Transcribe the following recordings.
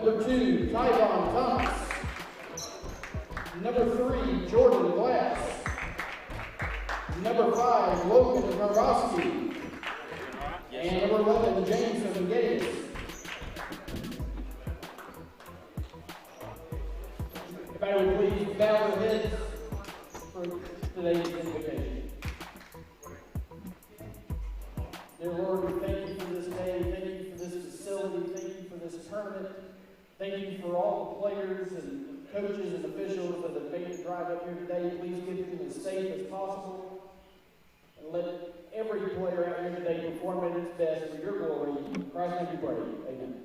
Number 2, Tyvon Thomas. Number 3, Jordan Glass. Number 5, Logan Karowski. And number 11, Jameson Gates. If I would please bow their heads for today's invitation. Dear Lord, we thank you for this day. Thank you for this facility. Thank you for this tournament. Thank you for all the players and coaches and officials that have made the drive up here today. Please keep them as safe as possible. And let every player out here today perform at its best for your glory. In Christ's name we pray. Amen.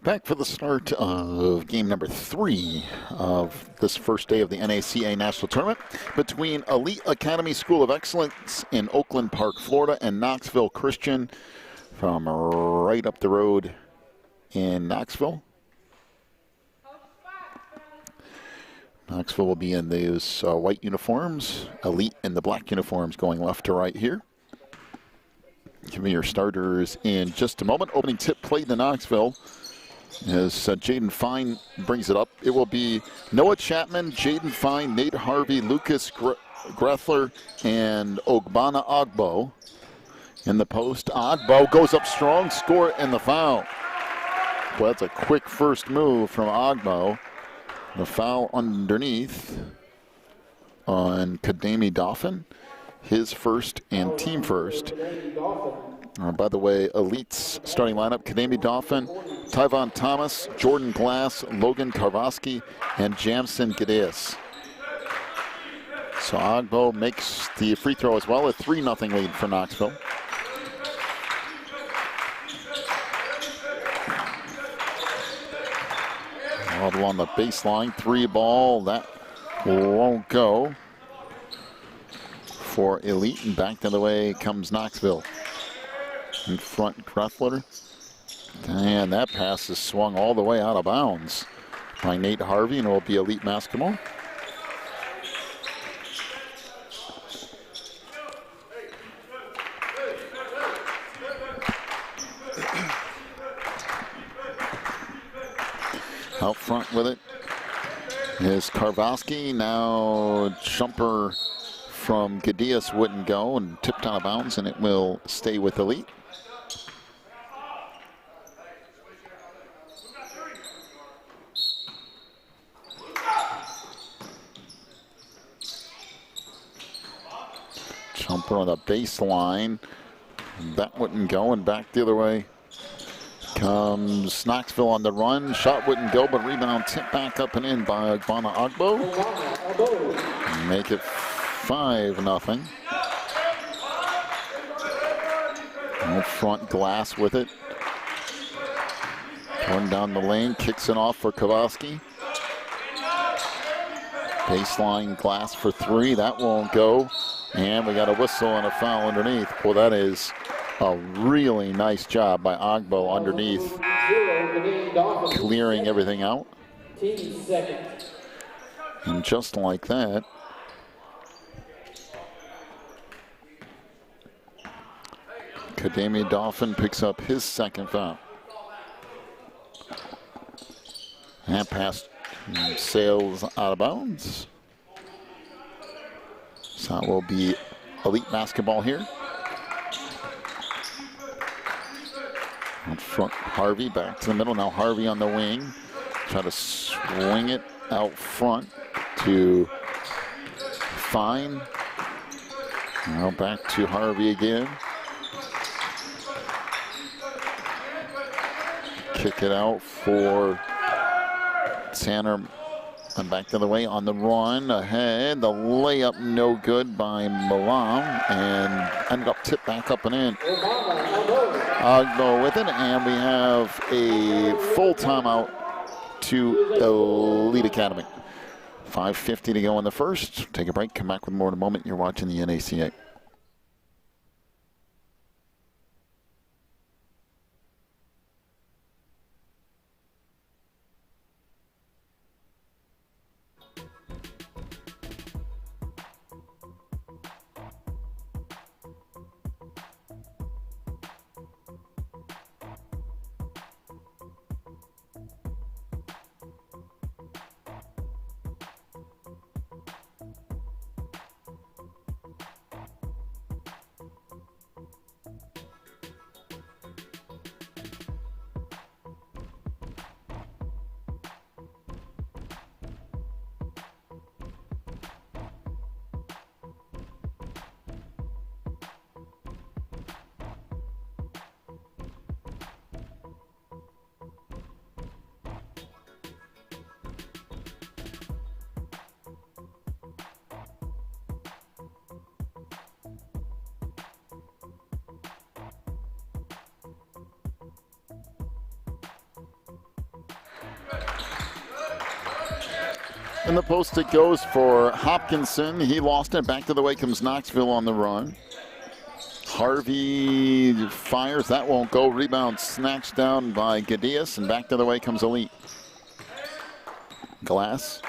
Back for the start of game number 3 of this first day of the NACA National Tournament between Elite Academy School of Excellence in Oakland Park, Florida, and Knoxville Christian from right up the road in Knoxville. Knoxville will be in those white uniforms, Elite in the black uniforms going left to right here. Give me your starters in just a moment. Opening tip played to Knoxville. As Jaden Fine brings it up, it will be Noah Chapman, Jaden Fine, Nate Harvey, Lucas Grethler, and Ogbana Ogbo in the post. Ogbo goes up strong, score and the foul. Well, that's a quick first move from Ogbo. The foul underneath on Kademi Dauphin, his first and team first. By the way, Elite's starting lineup: Kademi Dauphin, Tyvon Thomas, Jordan Glass, Logan Karwoski, and Jamson Gadeas. So Ogbo makes the free throw as well, a 3-0 lead for Knoxville. Audible on the baseline, 3 ball, that won't go for Elite, and back the other way comes Knoxville. In front, Grethler. And that pass is swung all the way out of bounds by Nate Harvey, and it will be Elite basketball. Out front with it is Karwoski. Now jumper from Gadeas wouldn't go and tipped out of bounds, and it will stay with Elite. Jumper on the baseline. That wouldn't go, and back the other way comes Knoxville on the run. Shot wouldn't go, but rebound tipped back up and in by Ogbana Ogbo. Make it 5-0. Out front, Glass with it. Going down the lane, kicks it off for Kowalski. Baseline, Glass for 3. That won't go. And we got a whistle and a foul underneath. Well, that is a really nice job by Ogbo underneath, clearing everything out. And just like that, Kademi Dauphin picks up his second foul. And pass sails out of bounds. So it will be Elite basketball here. Out front, Harvey back to the middle. Now Harvey on the wing. Try to swing it out front to Fine. Now back to Harvey again. Kick it out for Tanner And back the other way on the run ahead. The layup no good by Milan and ended up tipped back up and in. Agbo with it, and we have a full timeout to Elite Academy. 5:50 to go in the first. Take a break, come back with more in a moment. You're watching the NACA. In the post it goes for Hopkinson. He lost it. Back to the way comes Knoxville on the run. Harvey fires. That won't go. Rebound snatched down by Gadias. And back to the way comes Elite. Glass.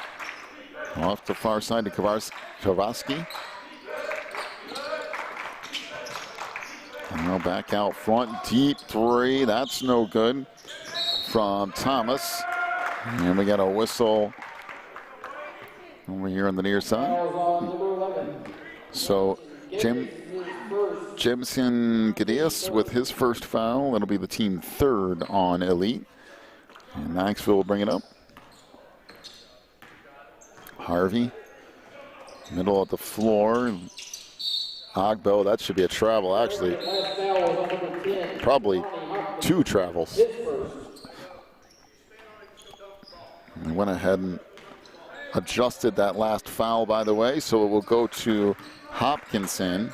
Off the far side to Kowarski. Now back out front. Deep three. That's no good from Thomas. And we got a whistle over here on the near side. So Jimson Gadias with his first foul. That'll be the team third on Elite. And Knoxville will bring it up. Harvey, middle of the floor. Agbo, that should be a travel actually. Probably two travels. They went ahead and adjusted that last foul, by the way, so it will go to Hopkinson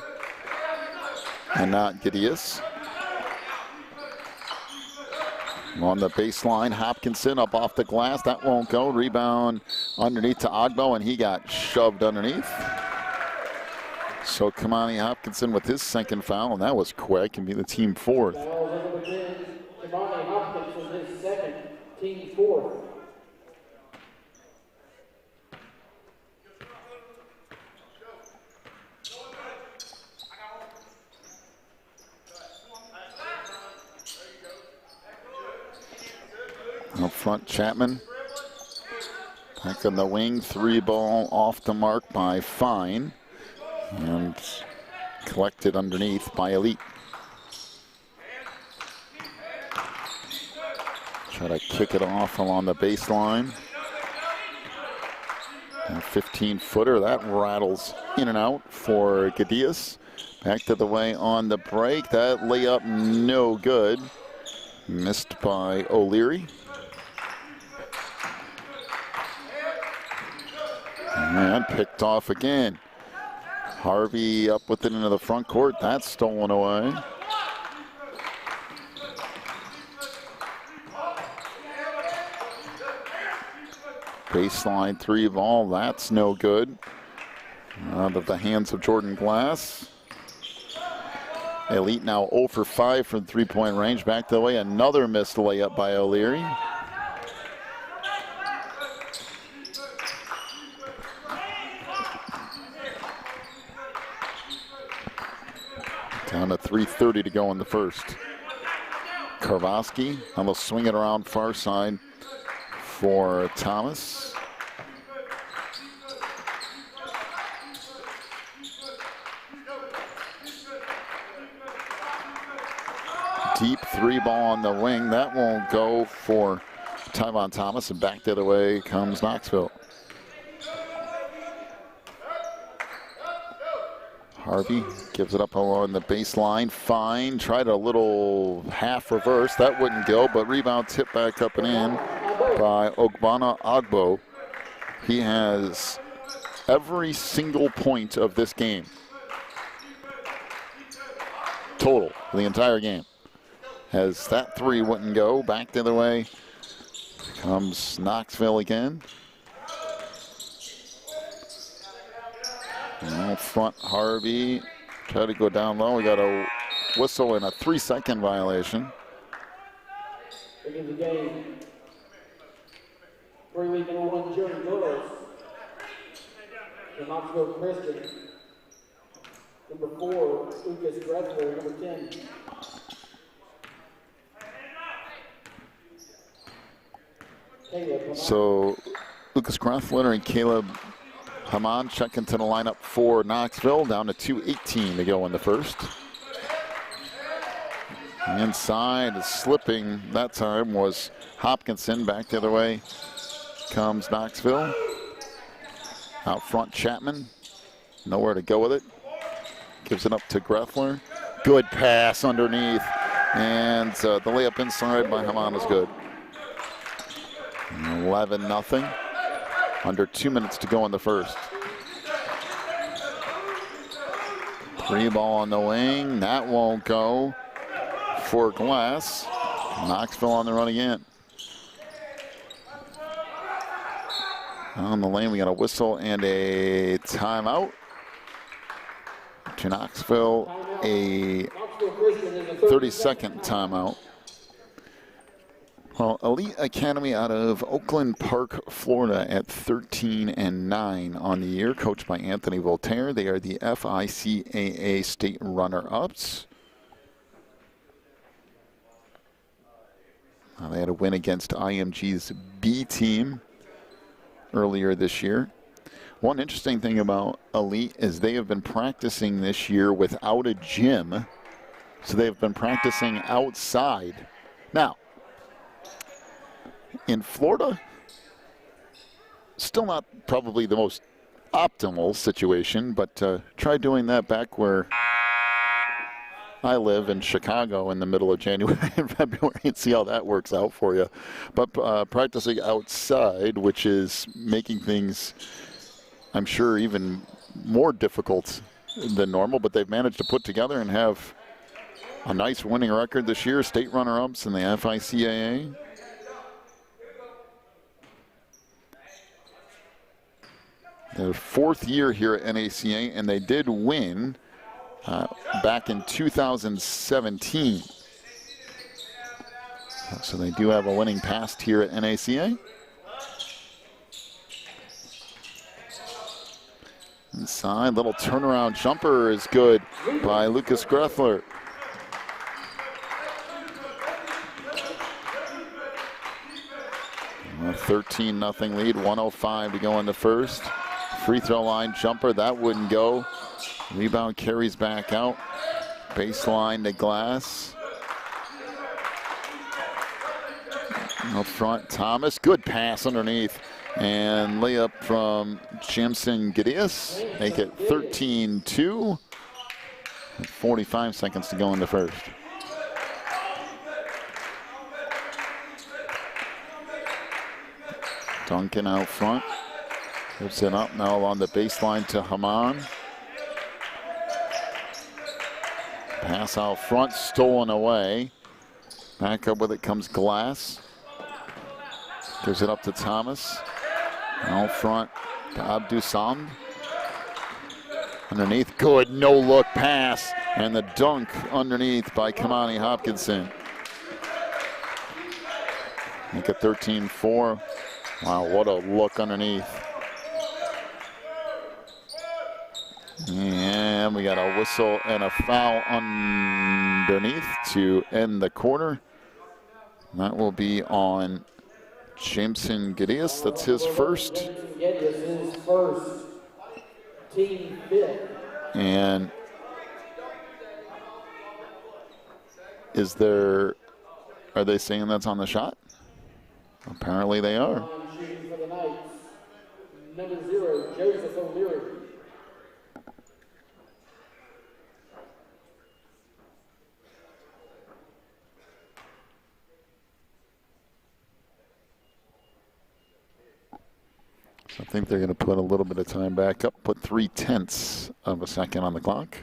and not Gadias. On the baseline, Hopkinson up off the glass. That won't go. Rebound underneath to Agbo, and he got shoved underneath. So Kamani Hopkinson with his second foul, and that was quick, and be the team fourth. Kamani Hopkinson, his second, team fourth. Up front, Chapman. Back on the wing, three ball off the mark by Fine. And collected underneath by Elite. Try to kick it off along the baseline. A 15-footer, that rattles in and out for Gadias. Back to the way on the break. That layup no good. Missed by O'Leary. And picked off again. Harvey up with it into the front court. That's stolen away. Baseline three ball. That's no good. Out of the hands of Jordan Glass. Elite now 0 for 5 from three-point range. Back the way. Another missed layup by O'Leary. Down to 3:30 to go in the first. Kowarski, and they'll swing it around far side for Thomas. Deep three ball on the wing. That won't go for Tyvon Thomas, and back the other way comes Knoxville. Harvey gives it up along the baseline. Fine. Tried a little half reverse. That wouldn't go, but rebound tipped back up and in by Ogbonna Agbo. He has every single point of this game. Total, for the entire game. As that three wouldn't go, back the other way comes Knoxville again. And out front, Harvey tried to go down low. We got a whistle and a 3-second violation. Begin the game. Free lead number 1, Jerry Burrows. The Knoxville Christian. Number 4, Lucas Grethler, number 10. So Lucas Grethler and Caleb Haman check into the lineup for Knoxville, down to 2:18 to go in the first. Inside, slipping that time was Hopkinson. Back the other way comes Knoxville. Out front, Chapman. Nowhere to go with it. Gives it up to Grethler. Good pass underneath. And the layup inside by Haman is good. 11-0. Under 2 minutes to go in the first. Free ball on the wing. That won't go for Glass. Knoxville on the run again. On the lane, we got a whistle and a timeout. To Knoxville, a 30-second timeout. Well, Elite Academy out of Oakland Park, Florida at 13-9 on the year, coached by Anthony Voltaire. They are the FICAA state runner-ups. They had a win against IMG's B team earlier this year. One interesting thing about Elite is they have been practicing this year without a gym. So they've been practicing outside. Now, in Florida, still not probably the most optimal situation, but try doing that back where I live in Chicago in the middle of January and February and see how that works out for you. But practicing outside, which is making things, I'm sure, even more difficult than normal, but they've managed to put together and have a nice winning record this year, state runner-ups in the FICAA. Their fourth year here at NACA, and they did win back in 2017. So they do have a winning past here at NACA. Inside, little turnaround jumper is good by Lucas Grethler. A 13-0 lead, 1:05 to go in the first. Free throw line jumper, that wouldn't go. Rebound carries back out. Baseline to Glass. Up front, Thomas, good pass underneath. And layup from Jamson Gideas. Make it 13-2. 45 seconds to go in the first. Duncan out front. Gives it up now on the baseline to Haman. Pass out front, stolen away. Back up with it comes Glass. Gives it up to Thomas. Out front to Abdusam. Underneath, good no-look pass. And the dunk underneath by Kamani Hopkinson. Make it 13-4. Wow, what a look underneath. And we got a whistle and a foul underneath to end the quarter. That will be on Jameson Gideas. That's his first. His first. Team fifth. And is there, are they saying that's on the shot? Apparently they are. Shooting for the Knights. Number 0, Joseph O'Leary. I think they're going to put a little bit of time back up, put 0.3 of a second on the clock.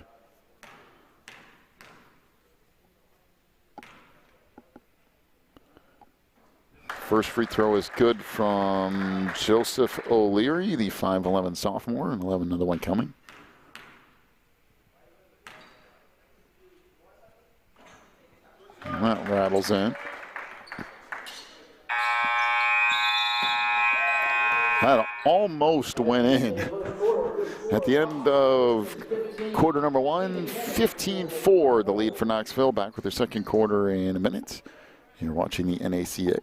First free throw is good from Joseph O'Leary, the 5'11 sophomore, and 11 another one coming. And that rattles in. That almost went in. At the end of quarter number one, 15-4, the lead for Knoxville. Back with their second quarter in a minute. You're watching the NACA.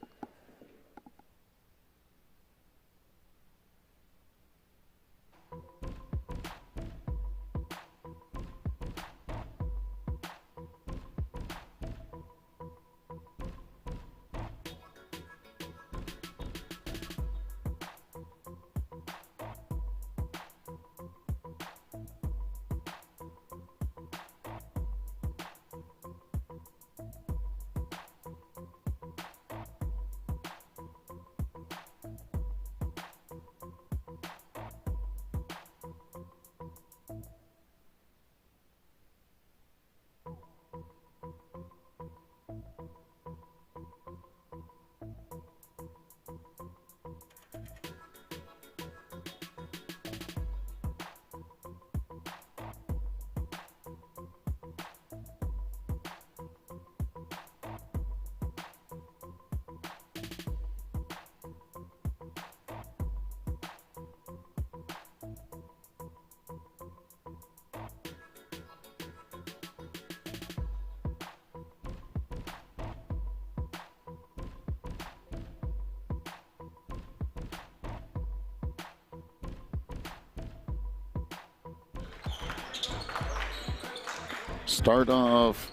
Start off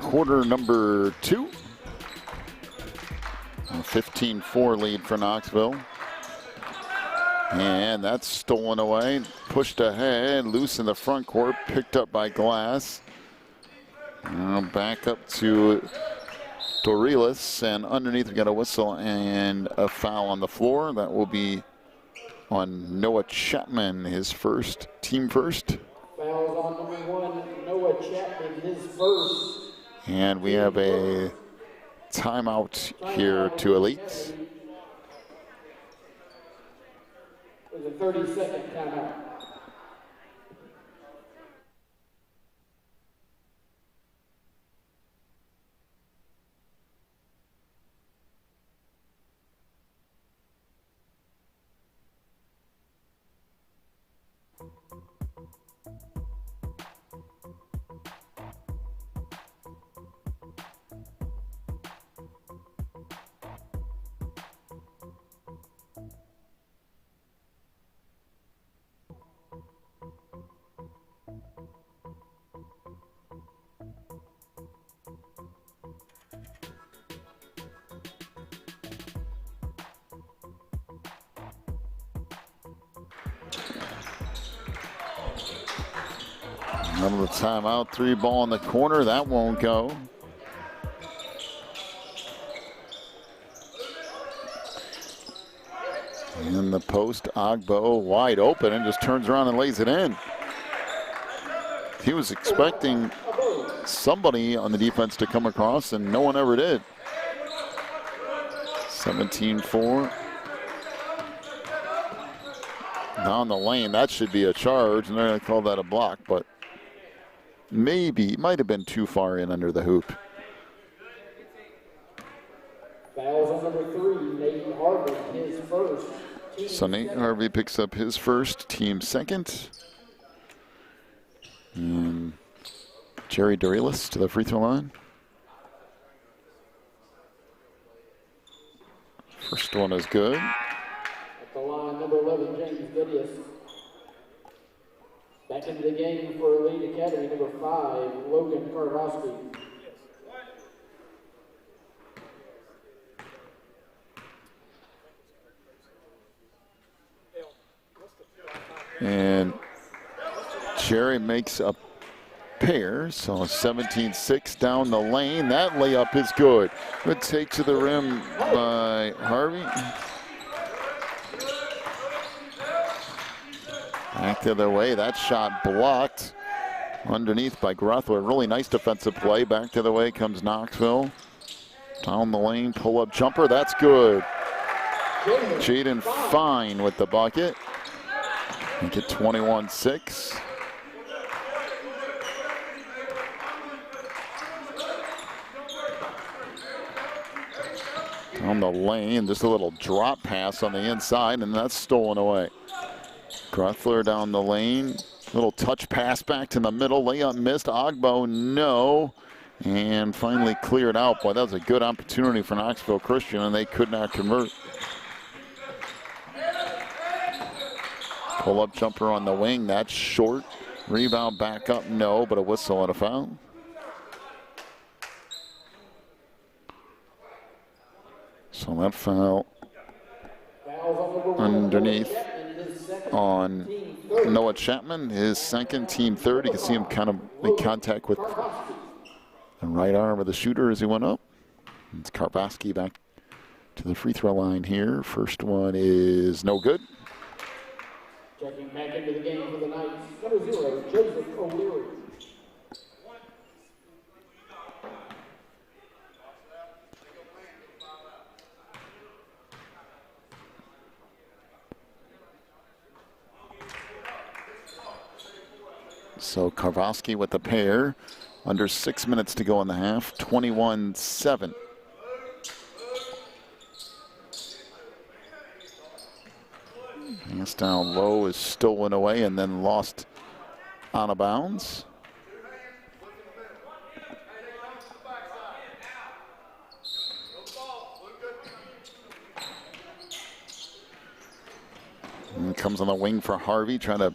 quarter number two. A 15-4 lead for Knoxville. And that's stolen away, pushed ahead, loose in the front court, picked up by Glass. Now back up to Dorilis, and underneath we got a whistle and a foul on the floor. That will be on Noah Chapman, his first, team first. Fouls on number one, Noah Chapman, his first. And we have a timeout here to Elite. There's a 30-second timeout. Another timeout, three ball in the corner, that won't go. In the post, Agbo wide open and just turns around and lays it in. He was expecting somebody on the defense to come across, and no one ever did. 17-4. Down the lane, that should be a charge, and they're going to call that a block, but maybe, it might have been too far in under the hoop. Fouls on number three, Nate Harvey, his first. So Nate Harvey picks up his first, team second. And Jerry Dorilis to the free throw line. First one is good. At the line, number 11, James Goodius. Back into the game for Elite Academy, number 5, Logan Karvowski. And Jerry makes a pair, so 17-6 down the lane. That layup is good. Good take to the rim by Harvey. Back the other way. That shot blocked underneath by Gruthler. Really nice defensive play. Back the other way comes Knoxville. Down the lane, pull-up jumper. That's good. Jaden Fine with the bucket. Make it 21-6. Down the lane, just a little drop pass on the inside, and that's stolen away. Gruthler down the lane, little touch pass back to the middle, layup missed. Ogbo, no, and finally cleared out. Boy, that was a good opportunity for Knoxville Christian, and they could not convert. Pull-up jumper on the wing, that's short. Rebound back up, no, but a whistle and a foul. So that foul underneath on Noah Chapman, his second, team third. You can see him kind of make contact with the right arm of the shooter as he went up. It's Karvaski back to the free throw line here. First one is no good. Checking back into the game for the Knights, number 0, Joseph O'Leary. So Karvaski with the pair. Under 6 minutes to go in the half. 21-7. Pass down low is stolen away and then lost out of bounds. And comes on the wing for Harvey, trying to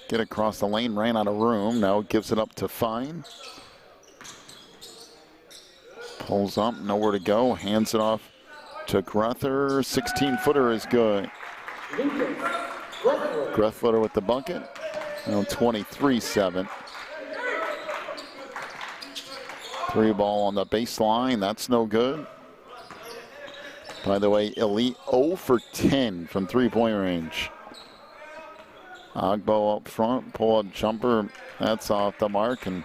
get across the lane, ran out of room. Now gives it up to Fine. Pulls up, nowhere to go, hands it off to Gruthler. 16-footer is good. Gruthler with the bucket. Now 23-7. Three ball on the baseline, that's no good. By the way, Elite 0 for 10 from three-point range. Ogbo up front, pull-up jumper, that's off the mark, and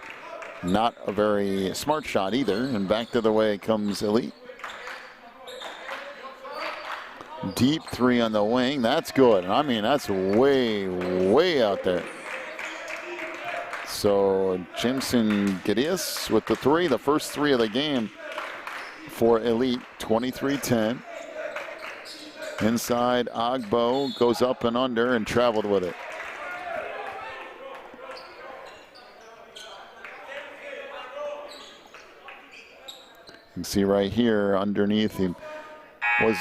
not a very smart shot either. And back the other way comes Elite. Deep three on the wing, that's good. I mean, that's way, way out there. So Jimson Gideus with the three, the first three of the game for Elite, 23-10. Inside, Ogbo goes up and under and traveled with it. You can see right here underneath, he was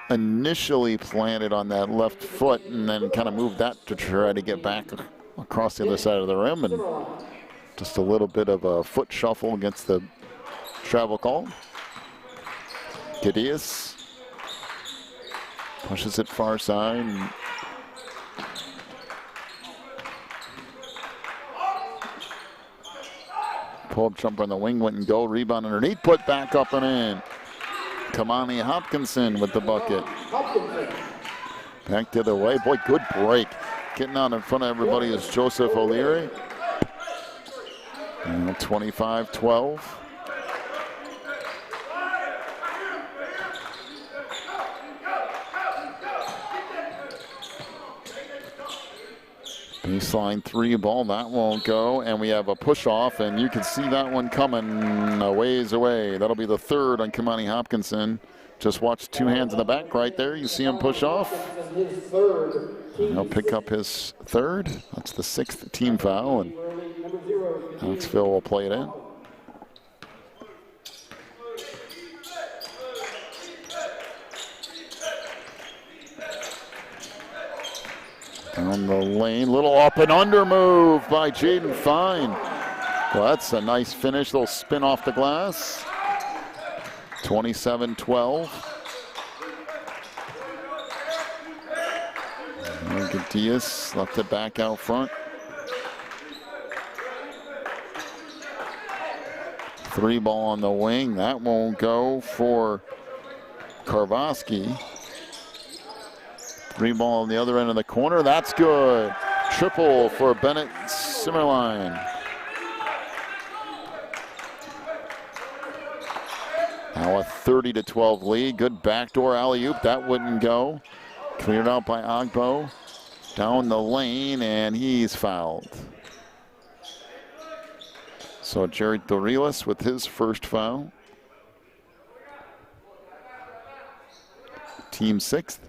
initially planted on that left foot and then kind of moved that to try to get back across the other side of the rim, and just a little bit of a foot shuffle against the travel call. Gideus pushes it far side. Pull-up jumper on the wing, went and go. Rebound underneath, put back up and in. Kamani Hopkinson with the bucket. Back the other way. Boy, good break. Getting out in front of everybody is Joseph O'Leary. 25-12. Baseline three ball, that won't go, and we have a push off, and you can see that one coming a ways away. That'll be the third on Kamani Hopkinson. Just watch two hands in the back right there. You see him push off. He'll pick up his third. That's the sixth team foul, and Knoxville will play it in. Down the lane, little up and under move by Jaden Fine. Well, that's a nice finish, little spin off the glass. 27-12. Diaz left it back out front. Three ball on the wing, that won't go for Karvaski. Three ball on the other end of the corner. That's good. Triple for Bennett Simmerline. Now a 30-12 lead. Good backdoor alley-oop. That wouldn't go. Cleared out by Ogbo. Down the lane, and he's fouled. So Jared Dorilas with his first foul. Team 6th.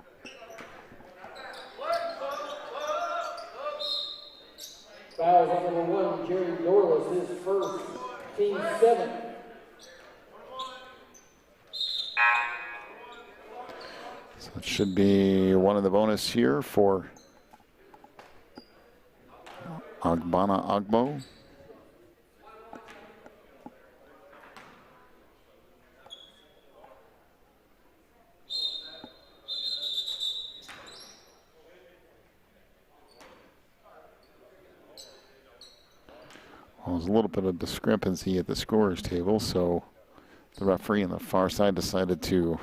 Fouls on number 1, Jerry Dorless, his first, team 7. So it should be one of the bonus here for Agbana Agbo. Well, there's a little bit of discrepancy at the scorer's table, so the referee on the far side decided to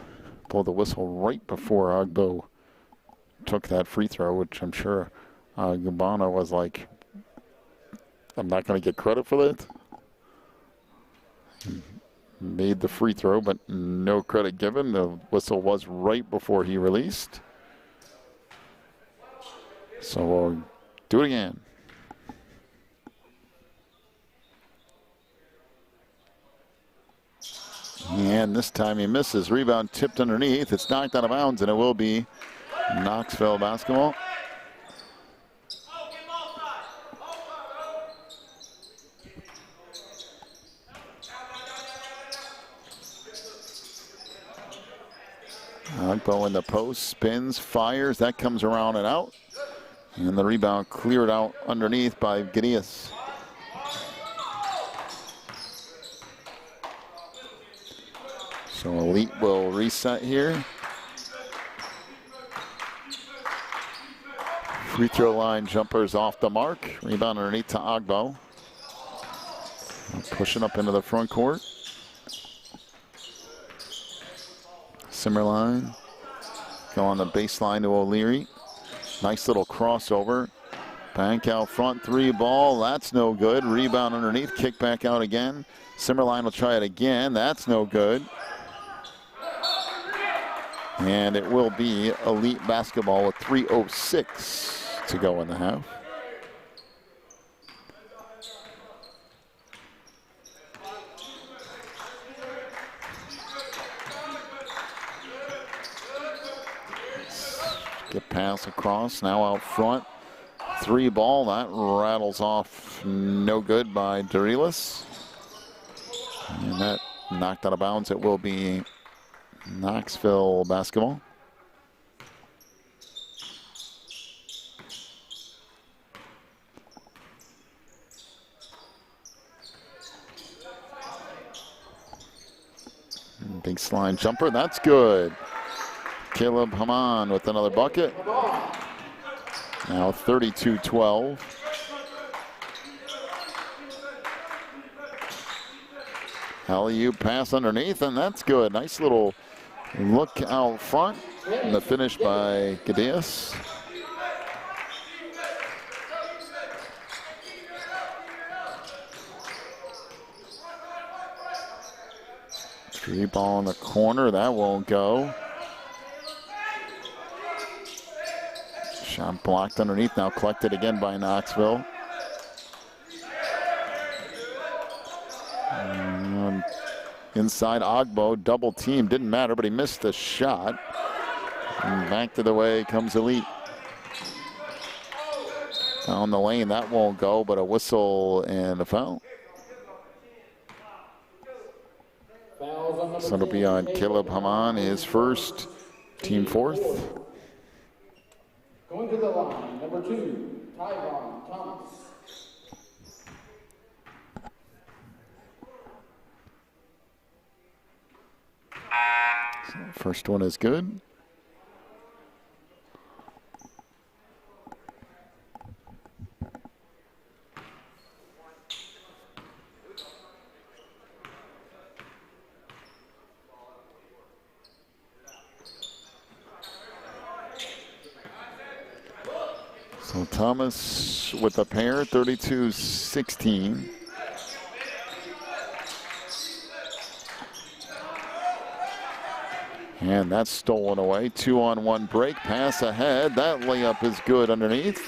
blow the whistle right before Agbo took that free throw, which I'm sure Agbana was like, I'm not going to get credit for that. Made the free throw, but no credit given. The whistle was right before he released. So we'll do it again. And this time he misses. Rebound tipped underneath. It's knocked out of bounds, and it will be Knoxville basketball. Agbo in the post, spins, fires. That comes around and out. And the rebound cleared out underneath by Gideas. So Elite will reset here. Free throw line jumpers off the mark. Rebound underneath to Agbo. Pushing up into the front court. Simmerline. Go on the baseline to O'Leary. Nice little crossover. Bank out front, three ball. That's no good. Rebound underneath. Kick back out again. Simmerline will try it again. That's no good. And it will be Elite basketball with 3:06 to go in the half. Get pass across, now out front. Three ball, that rattles off, no good by Dorilas. And that knocked out of bounds. It will be Knoxville basketball. Big slide jumper, that's good. Caleb Haman with another bucket. Now 32-12. Alley-oop pass underneath, and that's good. Nice little look out front. And the finish by Gideas. Three ball in the corner, that won't go. Shot blocked underneath, now collected again by Knoxville. Inside Agbo, double team, didn't matter, but he missed the shot. And back to the way comes Elite. Down the lane, that won't go, but a whistle and a foul. So it'll be on Caleb Haman, his first, team fourth. Going to the line, number 2, Tyron Thomas. So first one is good. So Thomas with a pair, 32-16. And that's stolen away. 2-on-1 break. Pass ahead. That layup is good underneath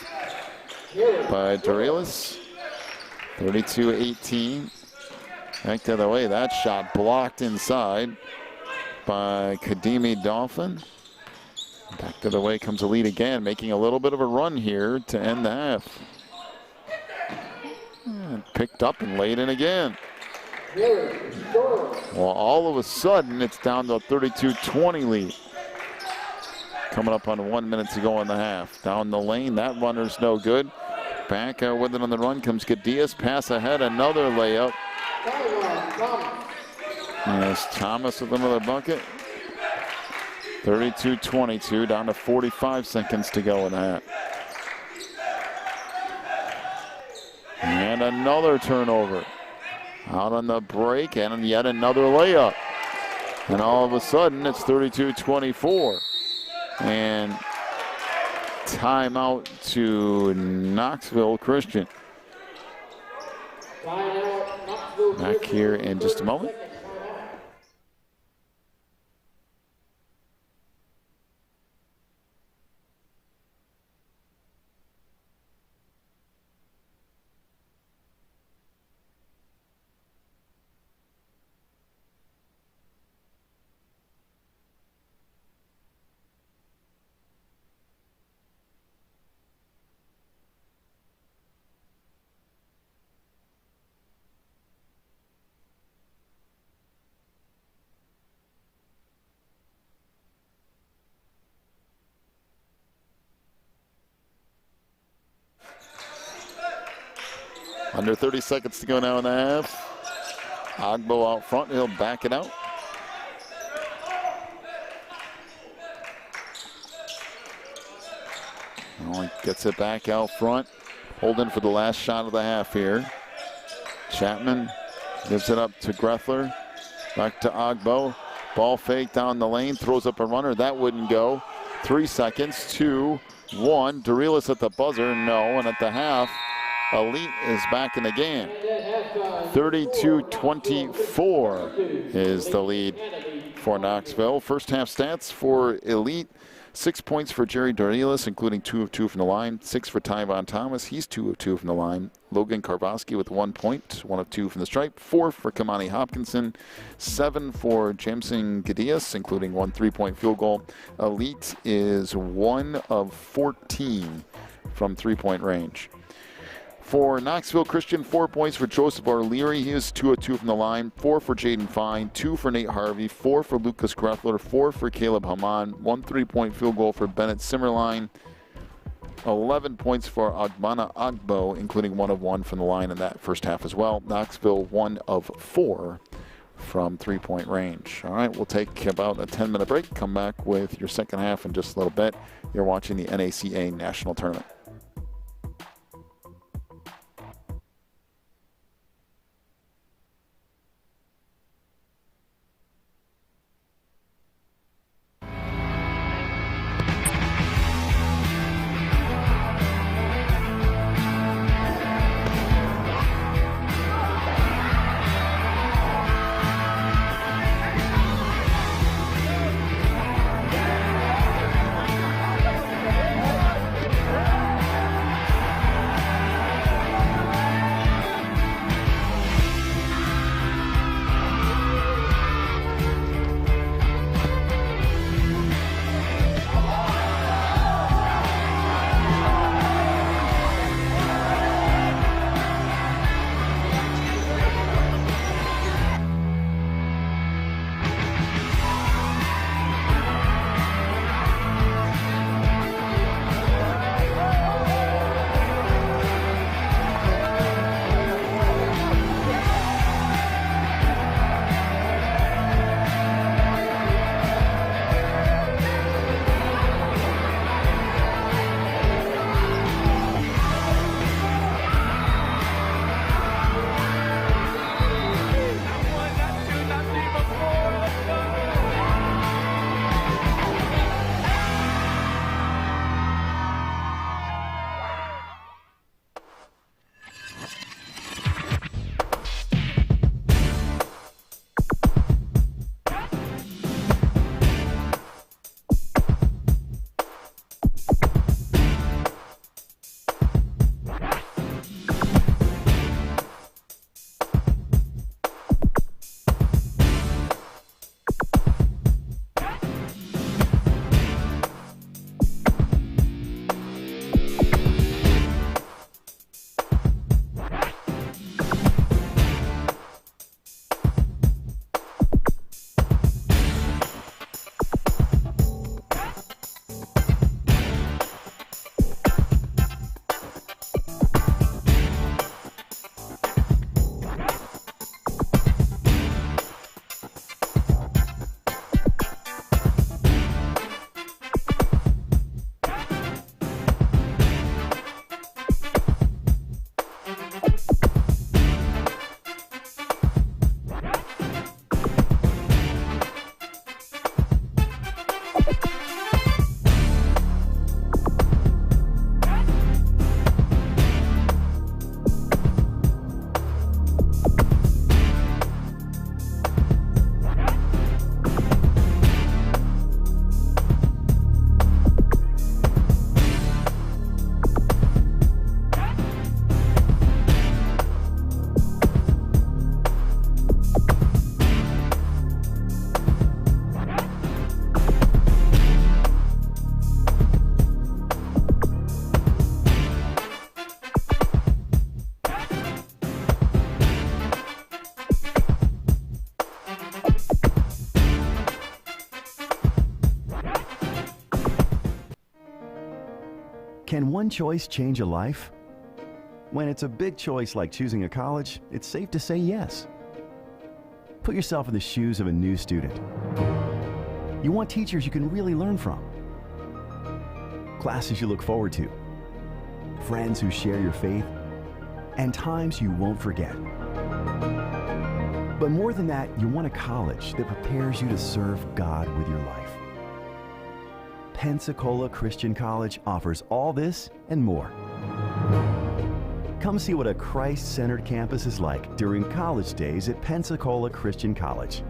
by Dorilis. 32-18. Back the other way. That shot blocked inside by Kadimi Dolphin. Back the other way comes a lead again, making a little bit of a run here to end the half. And picked up and laid in again. Well, all of a sudden, it's down to a 32-20 lead. Coming up on 1 minute to go in the half. Down the lane, that runner's no good. Back with it on the run comes Gadias. Pass ahead, another layup. And there's Thomas with another bucket. 32-22, down to 45 seconds to go in the half. And another turnover. Out on the break, and yet another layup. And all of a sudden, it's 32-24. And timeout to Knoxville Christian. Back here in just a moment. Under 30 seconds to go now in the half. Ogbo out front, he'll back it out. Oh, gets it back out front. Holding for the last shot of the half here. Chapman gives it up to Grethler. Back to Ogbo. Ball fake down the lane, throws up a runner. That wouldn't go. 3 seconds, 2, 1. Dorilis at the buzzer, no. And at the half, Elite is back in the game. 32-24 is the lead for Knoxville. First half stats for Elite. 6 points for Jerry Dorilis, including 2 of 2 from the line. 6 for Tyvon Thomas. He's 2 of 2 from the line. Logan Karvoski with 1 point, 1 of 2 from the stripe. 4 for Kamani Hopkinson. 7 for Jameson Gadias, including 1 3-point field goal. Elite is 1 of 14 from 3-point range. For Knoxville Christian, 4 points for Joseph O'Leary. He is 2 of 2 from the line. 4 for Jaden Fine, 2 for Nate Harvey, 4 for Lucas Greffler, 4 for Caleb Haman, 1 3-point field goal for Bennett Simmerline. 11 points for Agbana Ogbo, including 1 of 1 from the line in that first half as well. Knoxville 1 of 4 from 3-point range. All right, we'll take about a 10-minute break. Come back with your second half in just a little bit. You're watching the NACA National Tournament. Can one choice change a life? When it's a big choice like choosing a college, it's safe to say yes. Put yourself in the shoes of a new student. You want teachers you can really learn from, classes you look forward to, friends who share your faith, and times you won't forget. But more than that, you want a college that prepares you to serve God with your life. Pensacola Christian College offers all this and more. Come see what a Christ-centered campus is like during college days at Pensacola Christian College.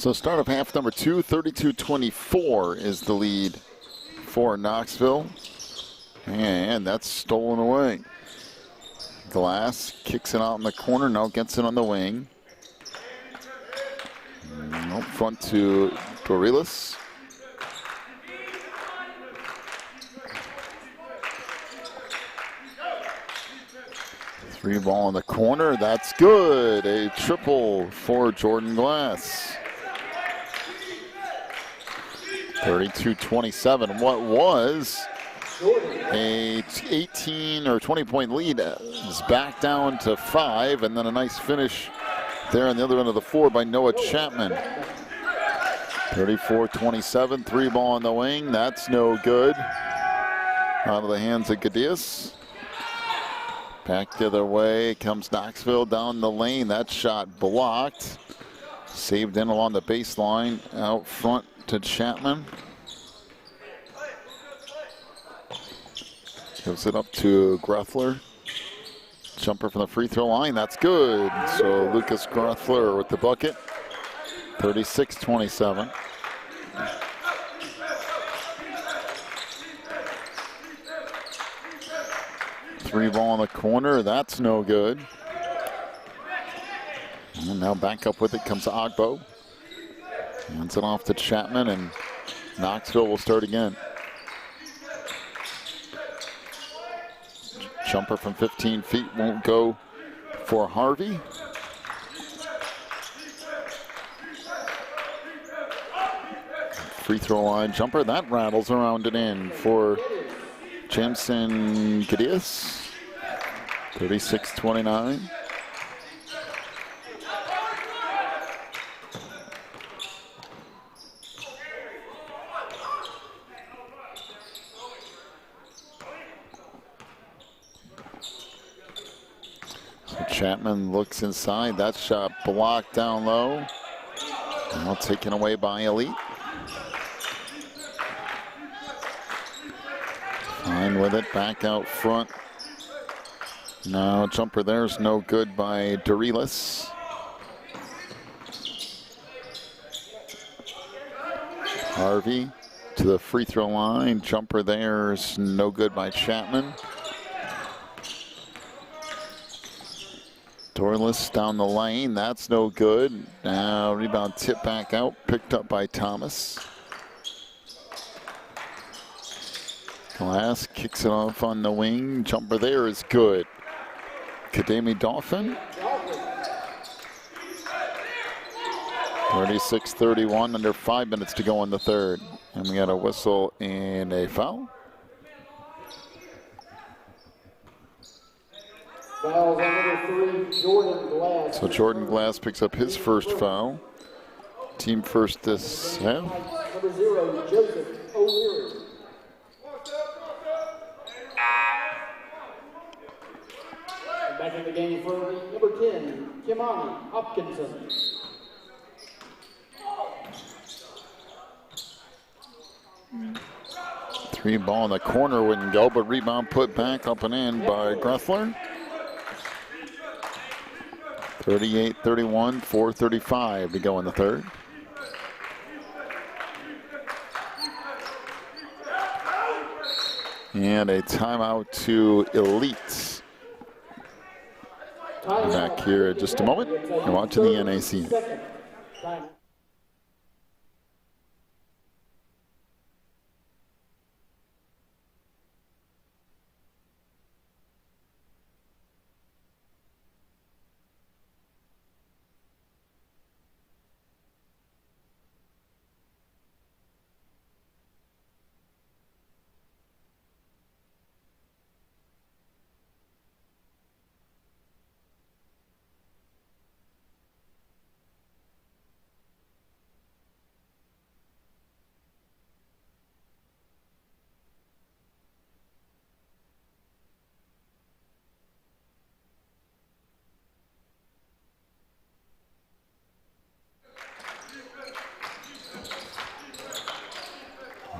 So start of half number 2, 32-24 is the lead for Knoxville. And that's stolen away. Glass kicks it out in the corner, now gets it on the wing. Up front to Dorilas. Three ball in the corner, that's good. A triple for Jordan Glass. 32-27, what was a 18 or 20 point lead is back down to 5, and then a nice finish there on the other end of the floor by Noah Chapman. 34-27, three ball on the wing, that's no good. Out of the hands of Gadias. Back the other way comes Knoxville down the lane. That shot blocked. Saved in along the baseline. Out front to Chapman. Gives it up to Grethler. Jumper from the free throw line. That's good. So Lucas Grethler with the bucket. 36-27. Three ball in the corner, that's no good. And now back up with it comes Ogbo. Hands it off to Chapman, and Knoxville will start again. Jumper from 15 feet won't go for Harvey. Free throw line jumper, that rattles around and in for Jamson Gadias. 36-29. So Chapman looks inside. That shot blocked down low. Now taken away by Elite. Fine with it, back out front. Now jumper there's no good by Dorilas. Harvey to the free throw line. Jumper there's no good by Chapman. Dorilas down the lane, that's no good. Now rebound tip back out, picked up by Thomas. Glass kicks it off on the wing. Jumper there is good. Kademi Dolphin. 36-31, under 5 minutes to go in the third. And we got a whistle and a foul. Foul on number 3, Jordan Glass. So Jordan Glass picks up his first foul. Team first this half. Number 0, Joseph O'Leary. Back in the game for number 10, Kimani Hopkinson. Three ball in the corner wouldn't go, but rebound put back up and in by Grethler. 38-31, 4:35 to go in the third. And a timeout to Elite. Back here in just a moment. You're watching the NACA.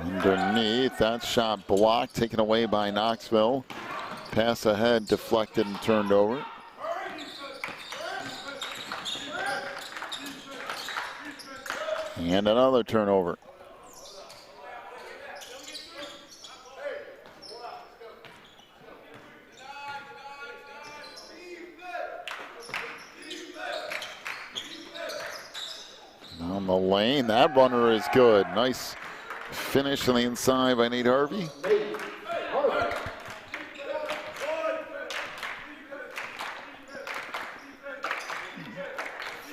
Underneath, that shot blocked, taken away by Knoxville. Pass ahead, deflected and turned over. And another turnover. Down the lane, that runner is good. Nice finish on the inside by Nate Harvey.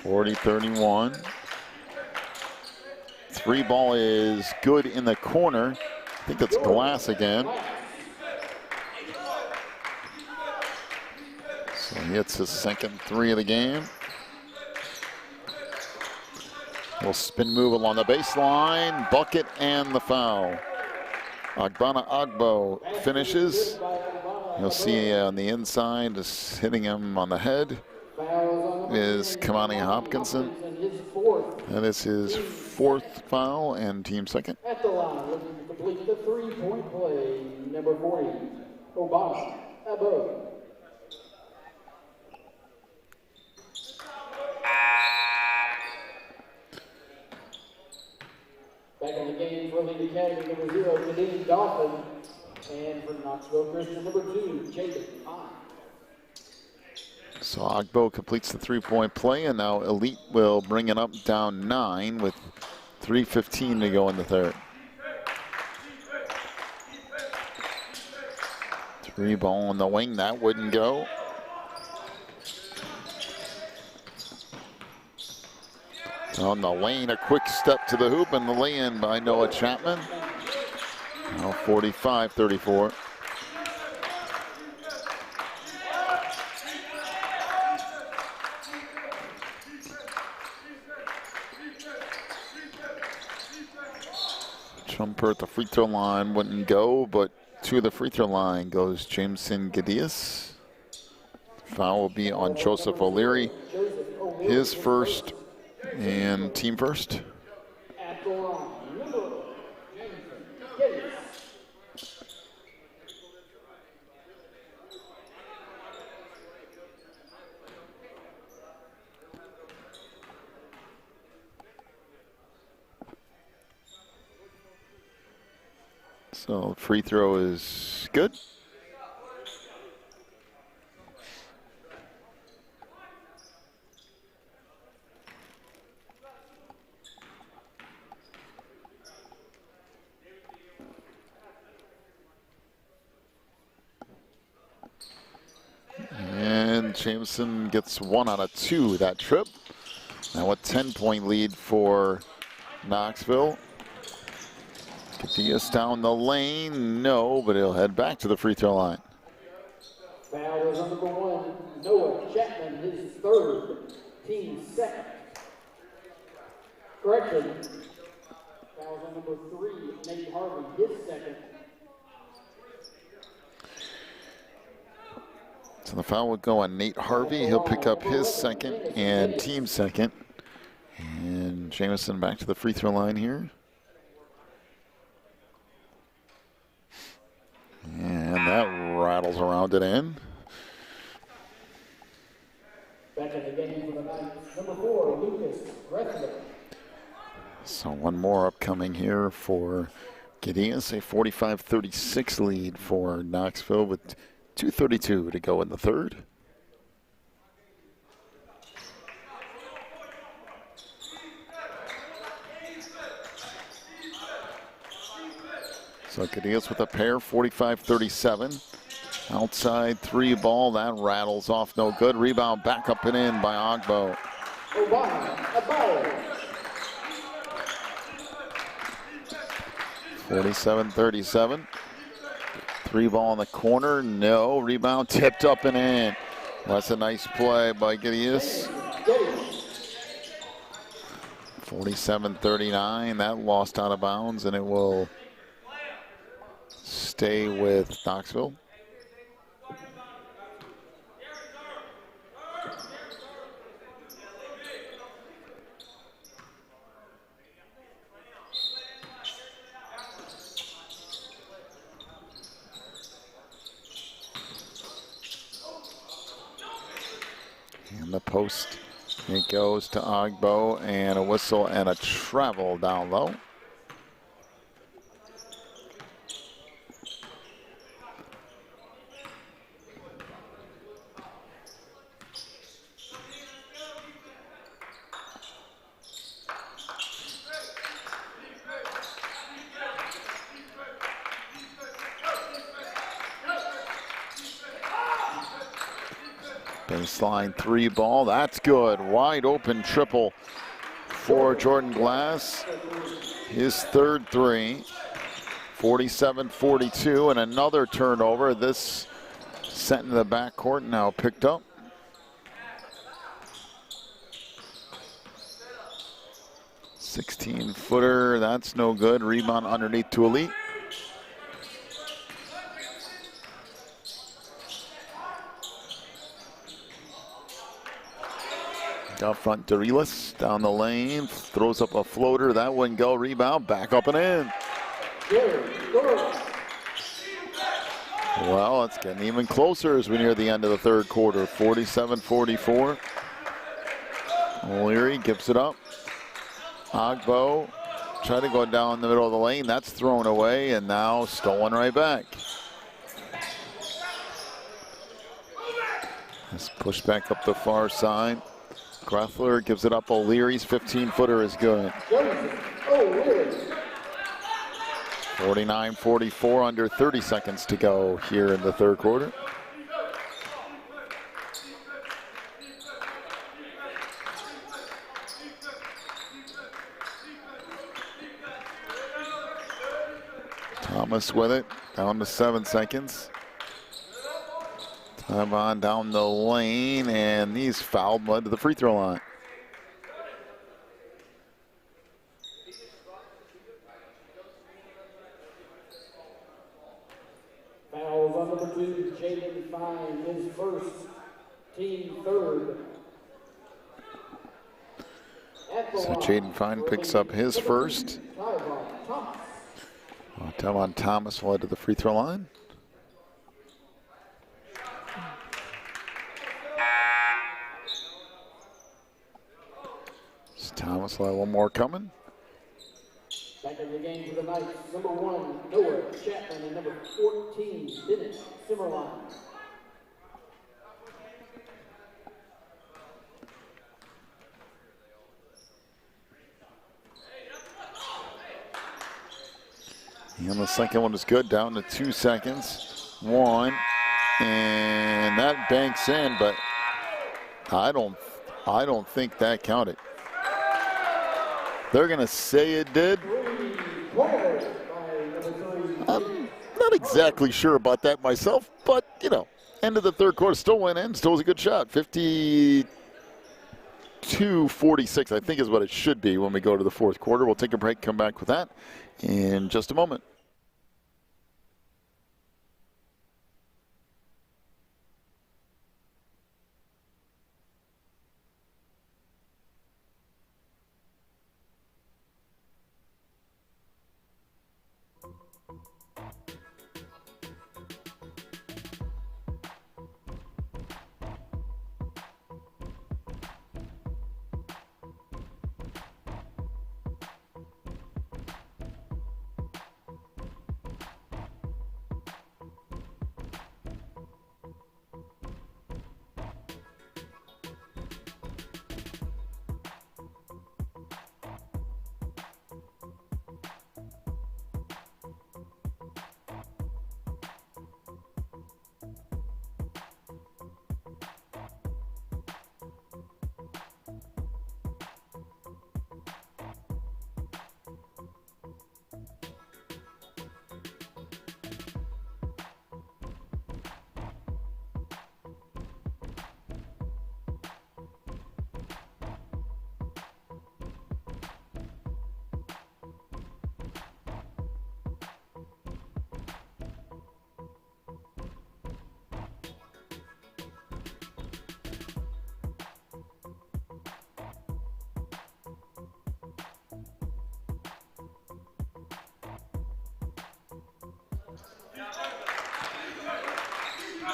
40-31. Three ball is good in the corner. I think that's Glass again. So he hits his second three of the game. Little spin move along the baseline, bucket and the foul. Agbana Agbo finishes. You'll see on the inside, just hitting him on the head, is Kamani Hopkinson. That is his fourth foul and team second. At the line, looking to complete the three-point play, number 40, Obama Abo. Back in the game for Lead Academy, number 0, Kadeem Dolphin. And for Knoxville Christian, number 2, Jacob Hine. So Agbo completes the three-point play, and now Elite will bring it up down 9 with 3:15 to go in the third. Three ball on the wing, that wouldn't go. On the lane, a quick step to the hoop, and the lay-in by Noah Chapman. Now 45-34. Jumper at the free throw line wouldn't go, but to the free throw line goes Jameson Gadias. Foul will be on Joseph O'Leary, his first and team first. At the line, number Jameson Gadias. So free throw is good. And Jameson gets 1 out of 2 that trip. Now a 10-point lead for Knoxville. Gadias down the lane, no, but he'll head back to the free throw line. Foul is on number 1, Noah Chapman, his third, team second. Correction. Foul on number 3, Nate Harvey, his second. So the foul would go on Nate Harvey. He'll pick up his second and team second. And Jameson back to the free throw line here. And that rattles around it in. Back in the game for the night, number 4, Lucas Rethler. So one more upcoming here for Gadias, a 45-36 lead for Knoxville with 2:32 to go in the third. So Gadias with a pair, 45-37. Outside three ball, that rattles off, no good. Rebound back up and in by Agbo. Obama, a ball. 47-37. Three ball in the corner, no. Rebound tipped up and in. That's a nice play by Gadias. 47-39, that lost out of bounds, and it will stay with Knoxville. And the post It goes to Ogbo, and a whistle and a travel down low. Baseline 3 ball, that's good. Wide open triple for Jordan Glass. His third 3. 47-42, and another turnover. This sent into the backcourt, now picked up. $16-footer, that's no good. Rebound underneath to Elite. Out front, Darilis down the lane, throws up a floater. That wouldn't go. Rebound, back up and in. Well, it's getting even closer as we near the end of the third quarter. 47-44. O'Leary gives it up. Ogbo trying to go down the middle of the lane. That's thrown away and now stolen right back. It's pushed back up the far side. Grethler gives it up. O'Leary's 15-footer is good. 49-44, under 30 seconds to go here in the third quarter. Thomas with it, down to 7 seconds. Time on down the lane, and he's fouled, led to the free throw line. Fouls on number 2, Jaden Fine, his first, team third. So Jaden Fine picks up his first. Devon Thomas led to the free throw line. Thomas will have one more coming. Back in the game for the Knights, number 1, Noah Chapman, and number 14, Bennett Simmerline. And the second one is good, down to 2 seconds. 1, and that banks in, but I don't think that counted. They're going to say it did. I'm not exactly sure about that myself, but, you know, end of the third quarter, still went in, still was a good shot. 52-46, I think is what it should be when we go to the fourth quarter. We'll take a break, come back with that in just a moment.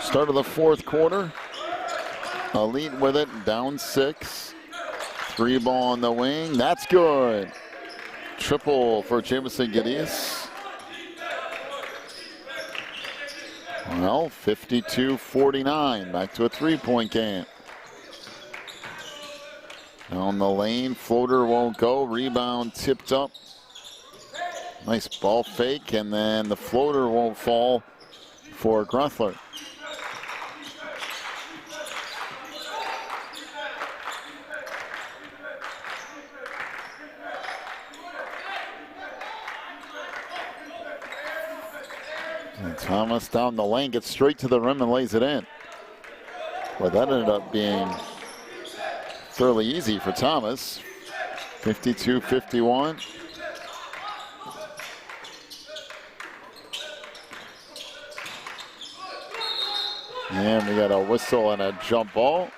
Start of the fourth quarter. Elite with it, down 6. Three ball on the wing. That's good. Triple for Jamison Gideus. Well, 52-49. Back to a three-point game. Down the lane. Floater won't go. Rebound tipped up. Nice ball fake. And then the floater won't fall for Gruffler. And Thomas down the lane, gets straight to the rim and lays it in. Well, that ended up being fairly easy for Thomas. 52-51. And we got a whistle and a jump ball.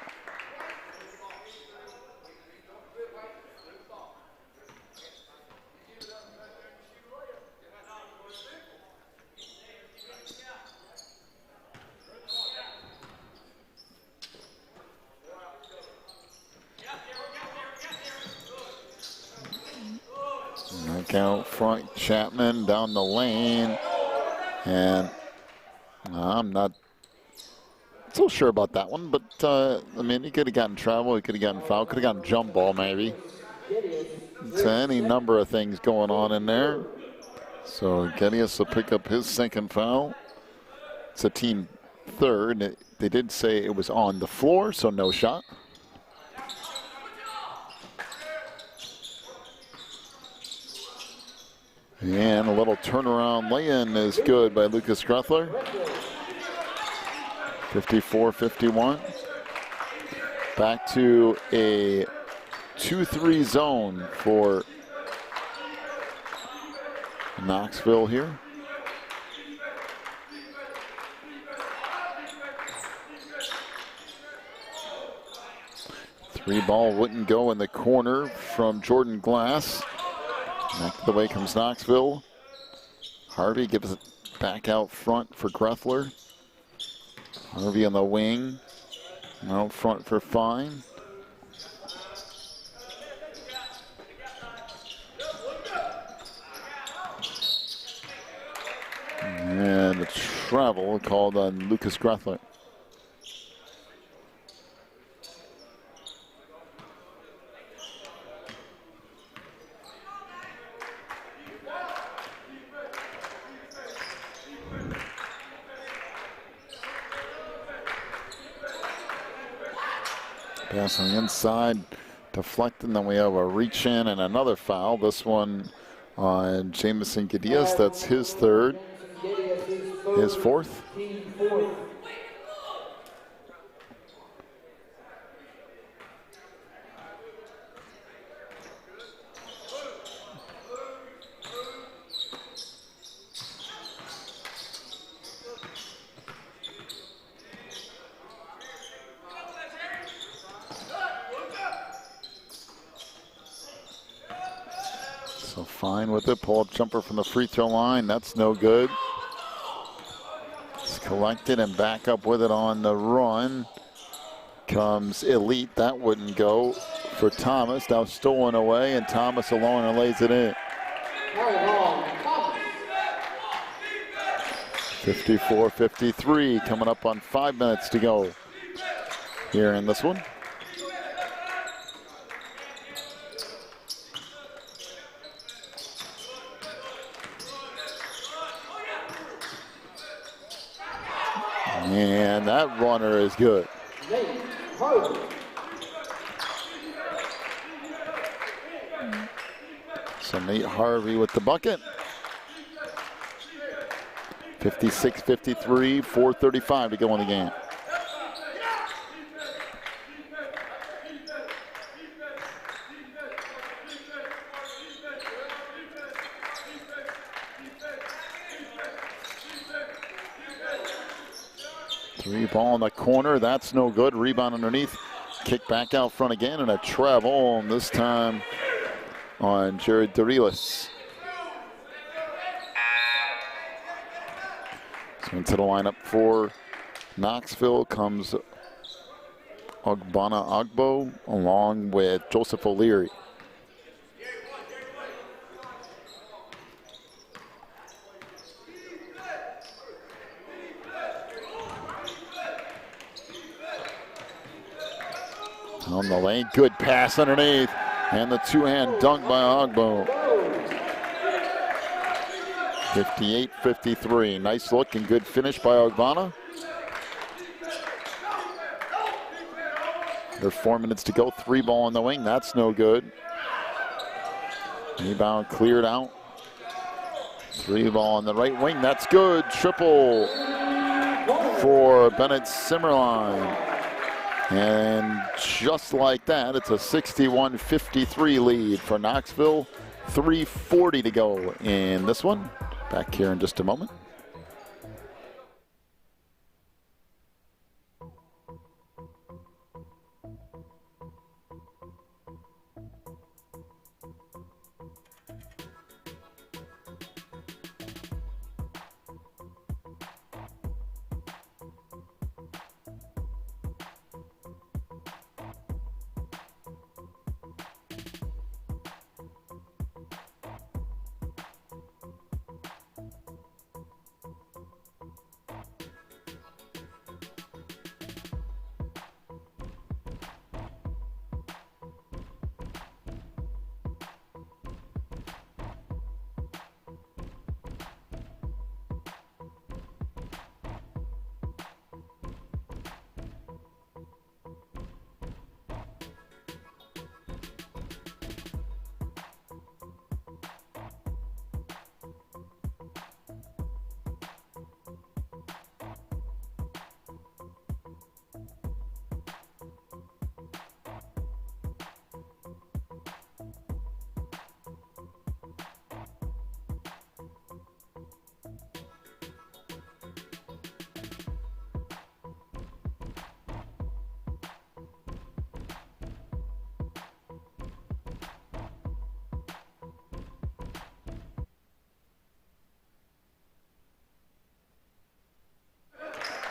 Back out front, Chapman down the lane. And I'm not so sure about that one, but I mean, he could have gotten travel, he could have gotten foul, could have gotten jump ball maybe. It's any number of things going on in there. So Gideus will pick up his second foul. It's a team third. They did say it was on the floor, so no shot. And a little turnaround lay-in is good by Lucas Gruffler. 54-51. Back to a 2-3 zone for Knoxville here. Three ball wouldn't go in the corner from Jordan Glass. Back the way comes Knoxville. Harvey gives it back out front for Gruffler. Harvey on the wing. Out front for Fine. And a travel called on Lucas Gruffler. Pass on the inside, deflecting, then we have a reach in and another foul. This one on Jamison Gideus, that's his third, his fourth. So Fine with it, pull-up jumper from the free throw line, that's no good. It's collected and back up with it on the run. Comes Elite, that wouldn't go for Thomas, now stolen away, and Thomas alone and lays it in. 54-53, coming up on 5 minutes to go here in this one. And that runner is good. So Nate Harvey with the bucket. 56-53, 4:35 to go in the game. Three ball in the corner, that's no good. Rebound underneath, kick back out front again, and a travel, and this time on Jared Dorilis. So into the lineup for Knoxville comes Ogbonna Agbo along with Joseph O'Leary. On the lane, good pass underneath, and the two-hand dunk by Agbo. 58-53, nice look and good finish by Ogbonna. There's 4 minutes to go, 3 ball on the wing, that's no good. Rebound cleared out. 3 ball on the right wing, that's good. Triple for Bennett Simmerline. And just like that, it's a 61-53 lead for Knoxville. 3:40 to go in this one. Back here in just a moment.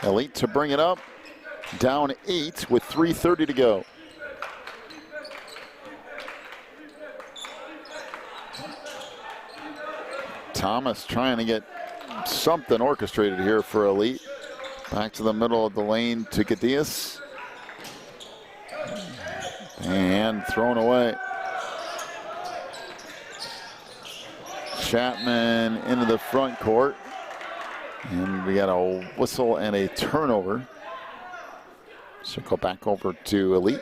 Elite to bring it up, down 8 with 3:30 to go. Thomas trying to get something orchestrated here for Elite. Back to the middle of the lane to Gadias. And thrown away. Chapman into the front court. And we got a whistle and a turnover. Circle back over to Elite.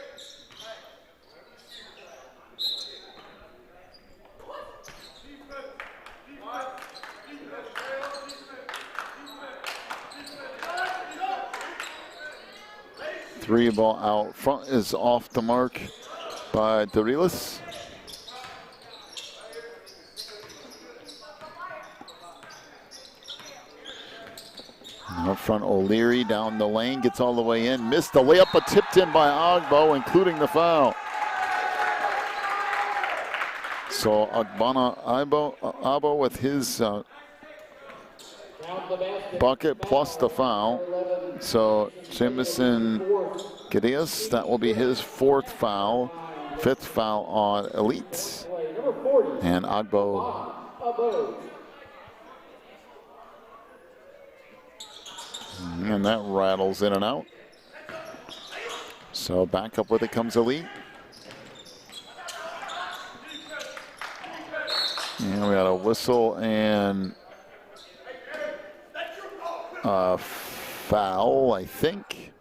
Three ball out front is off the mark by Dorilas. Up front, O'Leary down the lane, gets all the way in, missed the layup, but tipped in by Agbo, including the foul. So Ogbonna Agbo with his bucket plus the foul. So Jamison Gadias, that will be his 4th foul, 5th foul on Elite. And Agbo. And that rattles in and out. So back up with it comes Elite. And we got a whistle and a foul, I think.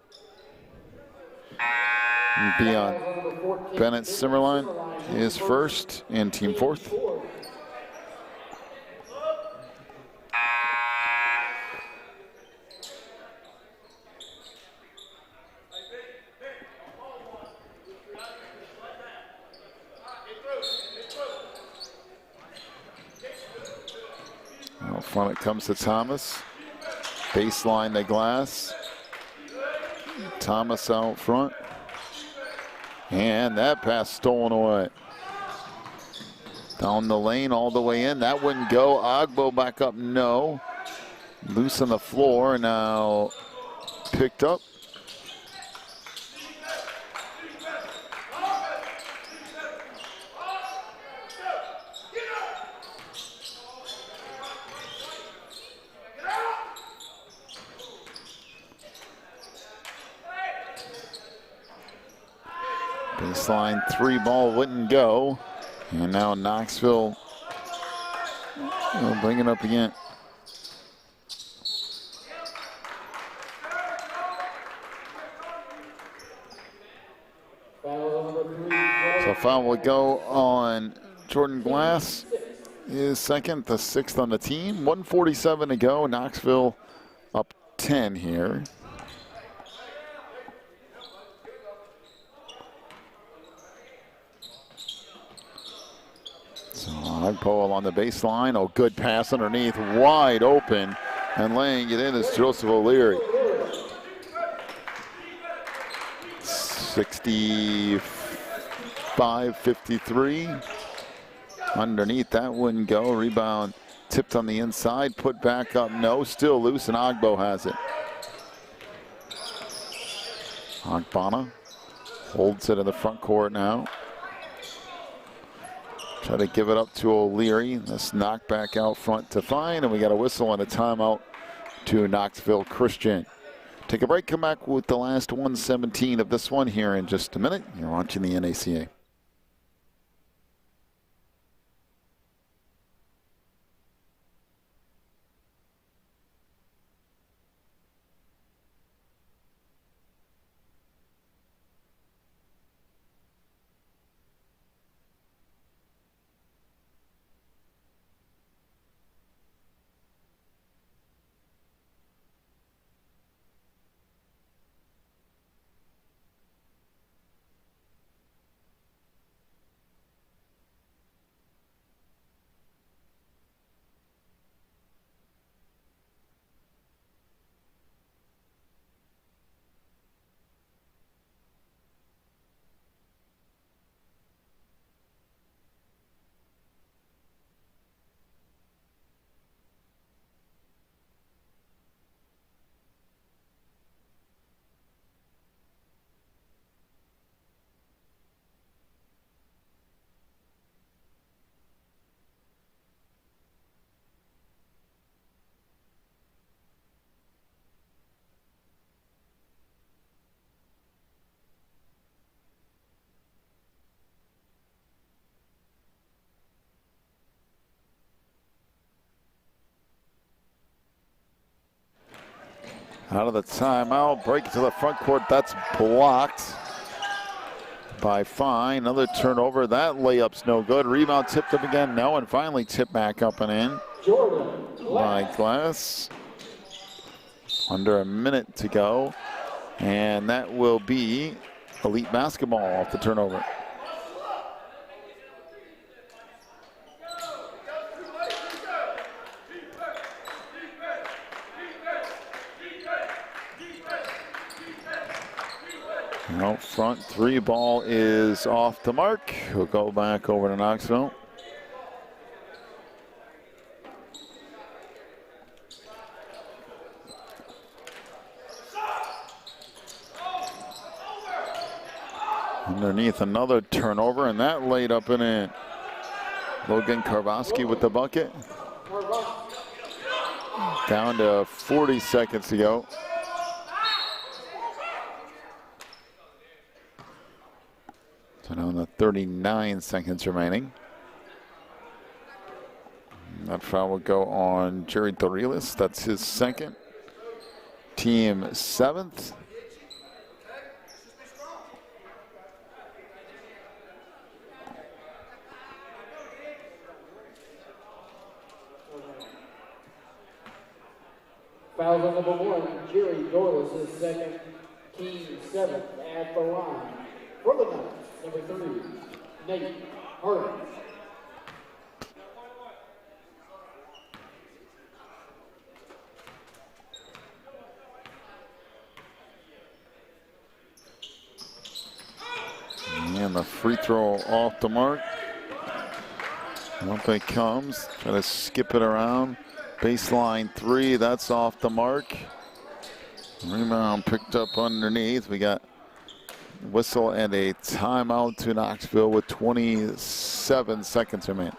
Be on Bennett Simmerline is first and team 4th. Out front it comes to Thomas. Baseline the glass. Thomas out front. And that pass stolen away. Down the lane all the way in. That wouldn't go. Agbo back up, no. Loose on the floor, now picked up. Baseline 3 ball wouldn't go. And now Knoxville will bring it up again. So foul will go on Jordan Glass. His second, the 6th on the team. 1:47 to go. Knoxville up 10 here. So Ogpole on the baseline. Oh, good pass underneath, wide open, and laying it in is Joseph O'Leary. 65-53. Underneath, that wouldn't go. Rebound tipped on the inside, put back up, no, still loose, and Ogbo has it. Ogbonna holds it in the front court now. Try to give it up to O'Leary. This knock back out front to Fine, and we got a whistle and a timeout to Knoxville Christian. Take a break, come back with the last 1:17 of this one here in just a minute. You're watching the NACA. Out of the timeout, break to the front court. That's blocked by Fine. Another turnover. That layup's no good. Rebound tipped up again. No, and finally tipped back up and in by Glass. Under a minute to go. And that will be Elite basketball off the turnover. Out front, 3 ball is off the mark. He'll go back over to Knoxville. Underneath, another turnover, and that laid up and in. Logan Karvosky with the bucket. Down to 40 seconds to go. So now in the 39 seconds remaining. That foul will go on Jerry Dorilis. That's his second. Team 7th. Foul on number 1, Jerry Dorilis, his second. Team 7th at the line. For the Knights. Number 3, Nate Harden. And the free throw off the mark. Up it comes. Try to skip it around. Baseline 3, that's off the mark. Rebound picked up underneath. We got whistle and a timeout to Knoxville with 27 seconds remaining.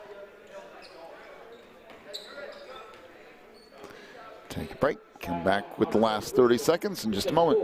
Take a break, come back with the last 30 seconds in just a moment.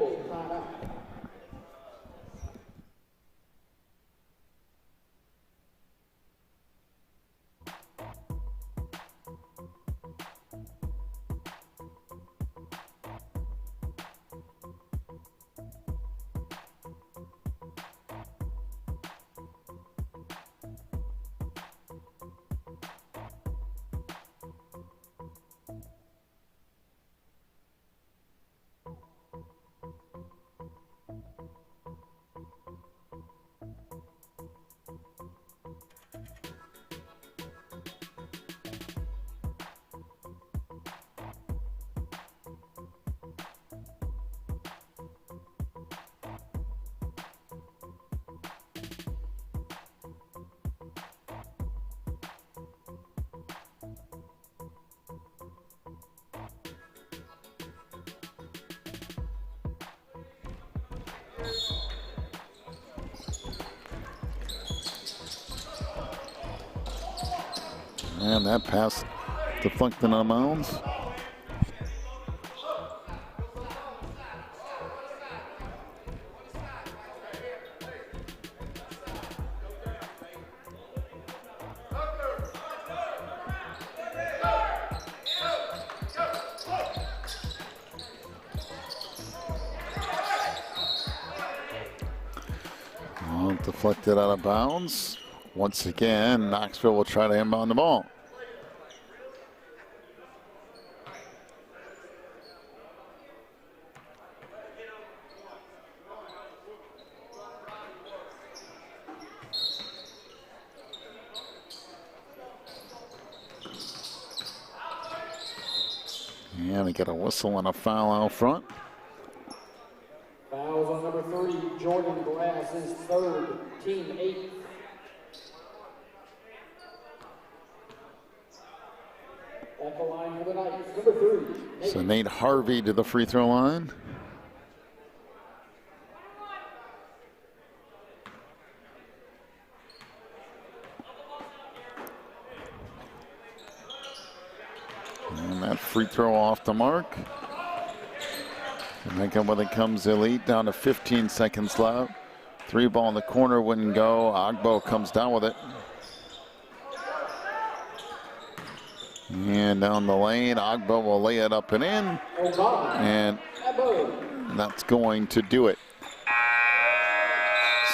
And that pass deflected on bounds. Deflected out of bounds. Once again, Knoxville will try to inbound the ball. And we get a whistle and a foul out front. Fouls on number 30, Jordan Glass, his third, team 8th. At the line for the Knights, number 3. So Nate Harvey to the free throw line. And that free throw off the mark. And then when it comes Elite, down to 15 seconds left. 3 ball in the corner, wouldn't go. Agbo comes down with it. And down the lane, Agbo will lay it up and in. And that's going to do it.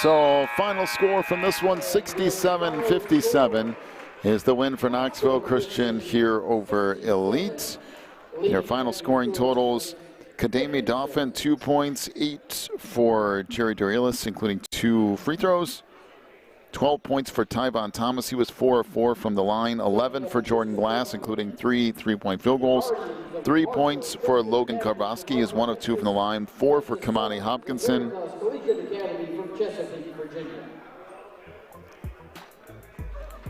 So final score from this one, 67-57, is the win for Knoxville Christian here over Elite. Your final scoring totals: Kademi Dauphin, 2 points, 8 for Jerry Dorelis, including 2 free throws. 12 points for Tyvon Thomas. He was 4 of 4 from the line. 11 for Jordan Glass, including 3 3-point field goals. 3 points for Logan Karvoski. He is 1 of 2 from the line. 4 for Kamani Hopkinson.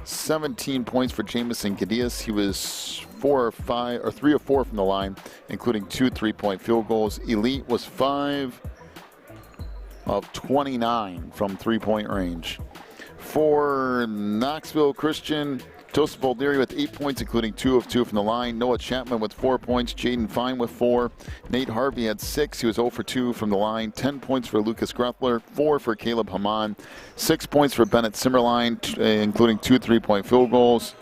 17 points for Jamison Gadias. He was 3 of 4 from the line, including 2 3-point field goals. Elite was 5 of 29 from 3-point range. For Knoxville Christian, Joseph O'Leary with 8 points, including 2 of 2 from the line. Noah Chapman with 4 points. Jaden Fine with 4. Nate Harvey had 6. He was 0 for 2 from the line. 10 points for Lucas Grethler. 4 for Caleb Haman. 6 points for Bennett Simmerline, including 2 3-point field goals.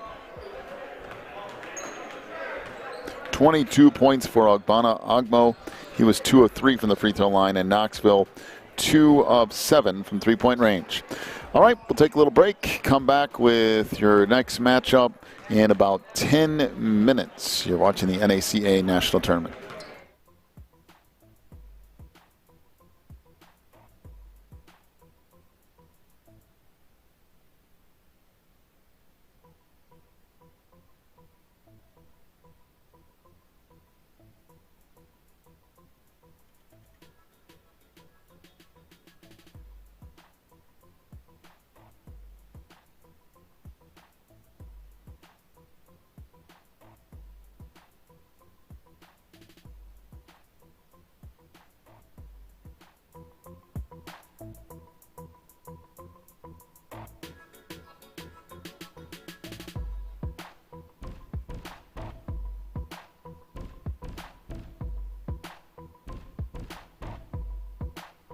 22 points for Ogbonna Ogmo. He was 2 of 3 from the free throw line. And Knoxville, 2 of 7 from 3-point range. All right, we'll take a little break, come back with your next matchup in about 10 minutes. You're watching the NACA National Tournament.